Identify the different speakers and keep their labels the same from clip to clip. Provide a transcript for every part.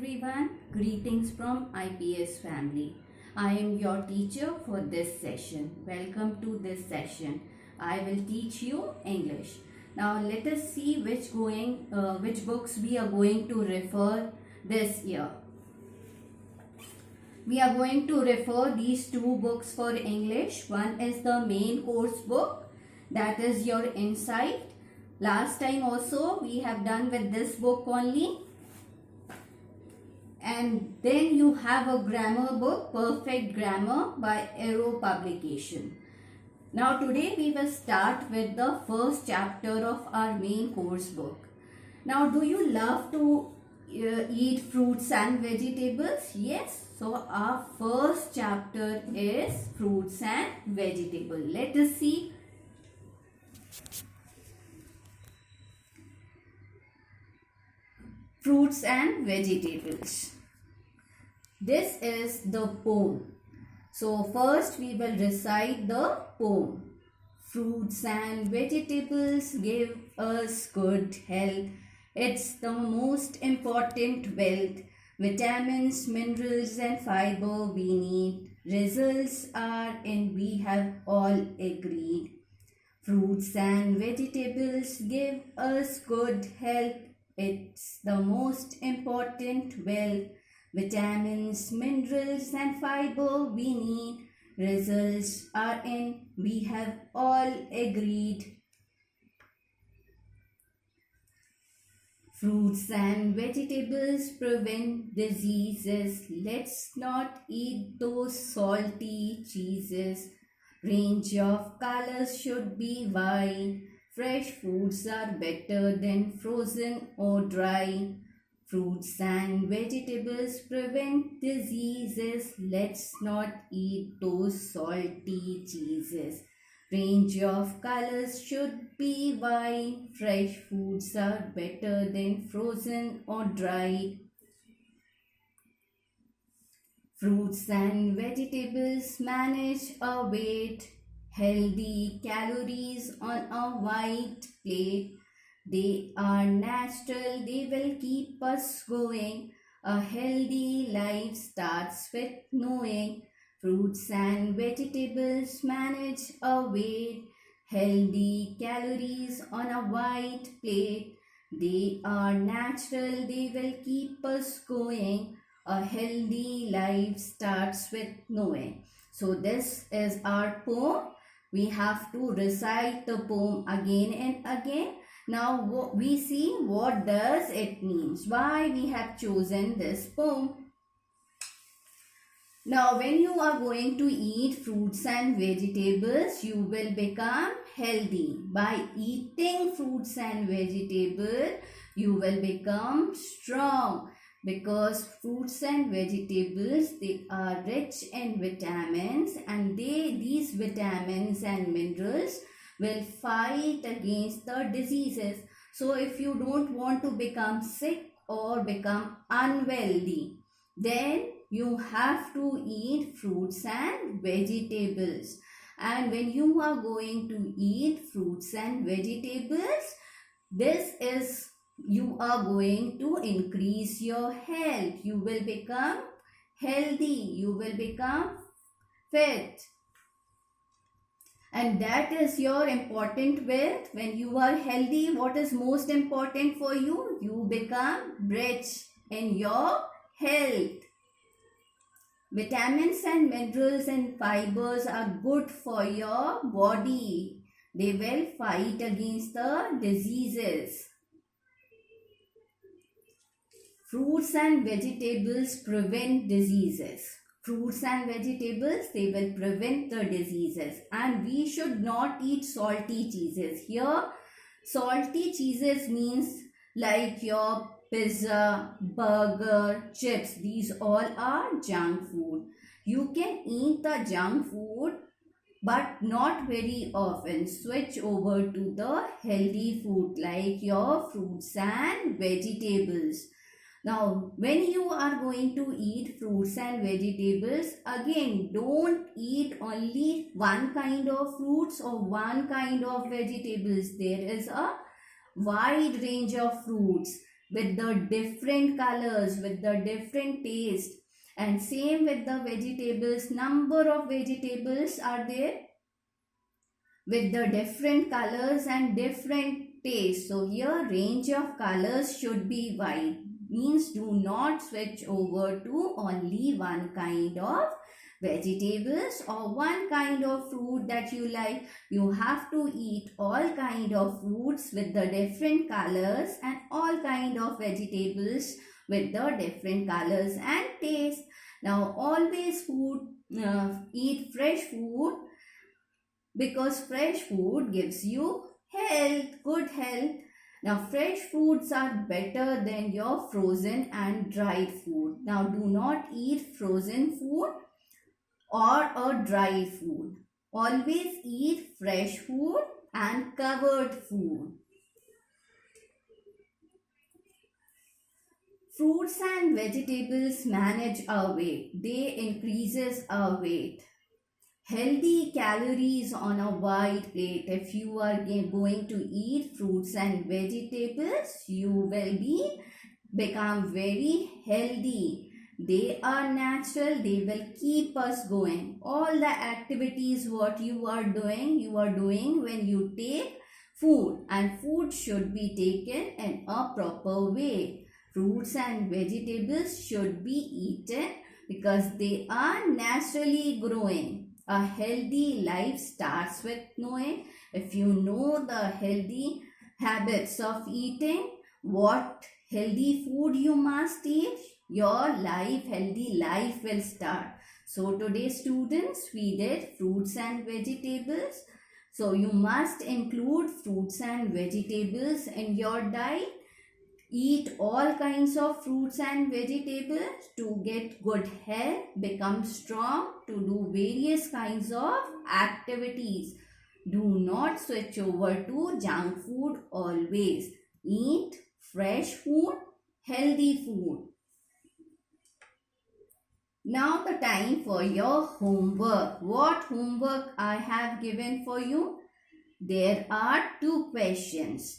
Speaker 1: everyone, greetings from IPS family. I am your teacher for this session. Welcome to this session. I will teach you English. Now let us see which books we are going to refer this year. We are going to refer these two books for English. One is the main course book, that is your Insight. Last time also we have done with this book only. And then you have a grammar book, Perfect Grammar by Arrow Publication. Now today we will start with the first chapter of our main course book. Now do you love to eat fruits and vegetables? Yes. So our first chapter is fruits and vegetables. Let us see. Fruits and vegetables. This is the poem. So first we will recite the poem. Fruits and vegetables give us good health. It's the most important wealth. Vitamins, minerals and fiber we need. Results are in, we have all agreed. Fruits and vegetables give us good health. It's the most important wealth. Vitamins, minerals and fiber we need. Results are in, we have all agreed. Fruits and vegetables prevent diseases. Let's not eat those salty cheeses. Range of colors should be wide. Fresh foods are better than frozen or dry. Fruits and vegetables prevent diseases. Let's not eat those salty cheeses. Range of colors should be wide. Fresh foods are better than frozen or dry. Fruits and vegetables manage our weight. Healthy calories on a white plate. They are natural, they will keep us going. A healthy life starts with knowing. Fruits and vegetables manage our weight. Healthy calories on a white plate. They are natural, they will keep us going. A healthy life starts with knowing. So this is our poem. We have to recite the poem again and again. Now we see what does it means, why we have chosen this poem. Now when you are going to eat fruits and vegetables, you will become healthy. By eating fruits and vegetables, you will become strong. Because fruits and vegetables, they are rich in vitamins, and these vitamins and minerals will fight against the diseases. So if you don't want to become sick or become unhealthy, then you have to eat fruits and vegetables. And when you are going to eat fruits and vegetables, you are going to increase your health. You will become healthy. You will become fit. And that is your important wealth. When you are healthy, what is most important for you? You become rich in your health. Vitamins and minerals and fibers are good for your body. They will fight against the diseases. Fruits and vegetables prevent diseases. Fruits and vegetables, they will prevent the diseases. And we should not eat salty cheeses. Here, salty cheeses means like your pizza, burger, chips. These all are junk food. You can eat the junk food, but not very often. Switch over to the healthy food like your fruits and vegetables. Now, when you are going to eat fruits and vegetables, again, don't eat only one kind of fruits or one kind of vegetables. There is a wide range of fruits. with the different colors, with the different taste. And same with the vegetables, number of vegetables are there with the different colors and different taste. So here range of colors should be wide, means do not switch over to only one kind of vegetables or one kind of fruit that you like. You have to eat all kind of fruits with the different colors and all kind of vegetables with the different colors and taste. Now always eat fresh food, because fresh food gives you health, good health. Now fresh foods are better than your frozen and dried food. Now do not eat frozen food or a dry food. Always eat fresh food and covered food. Fruits and vegetables manage our weight. They increases our weight. Healthy calories on a white plate. If you are going to eat fruits and vegetables, you will become very healthy. They are natural. They will keep us going. All the activities what you are doing when you take food, and food should be taken in a proper way. Fruits and vegetables should be eaten because they are naturally growing. A healthy life starts with knowing. If you know the healthy habits of eating, what healthy food you must eat, your healthy life will start. So today students, we did fruits and vegetables. So you must include fruits and vegetables in your diet. Eat all kinds of fruits and vegetables to get good health, become strong, to do various kinds of activities. Do not switch over to junk food always. Eat fresh food, healthy food. Now the time for your homework. What homework I have given for you? There are 2 questions.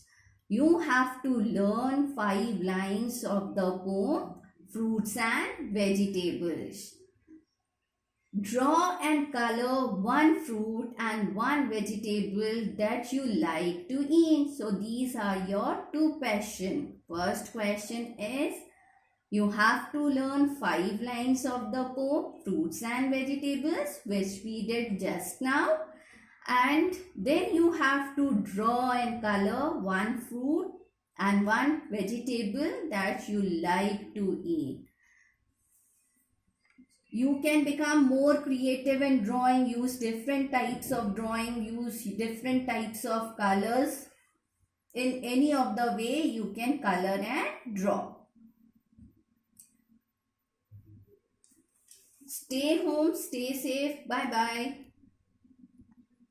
Speaker 1: You have to learn 5 lines of the poem Fruits and Vegetables. Draw and color 1 fruit and 1 vegetable that you like to eat. So these are your 2 questions. First question is, you have to learn 5 lines of the poem Fruits and Vegetables, which we did just now. And then you have to draw and color 1 fruit and 1 vegetable that you like to eat. You can become more creative in drawing, use different types of drawing, use different types of colors. In any of the way you can color and draw. Stay home, stay safe. Bye bye.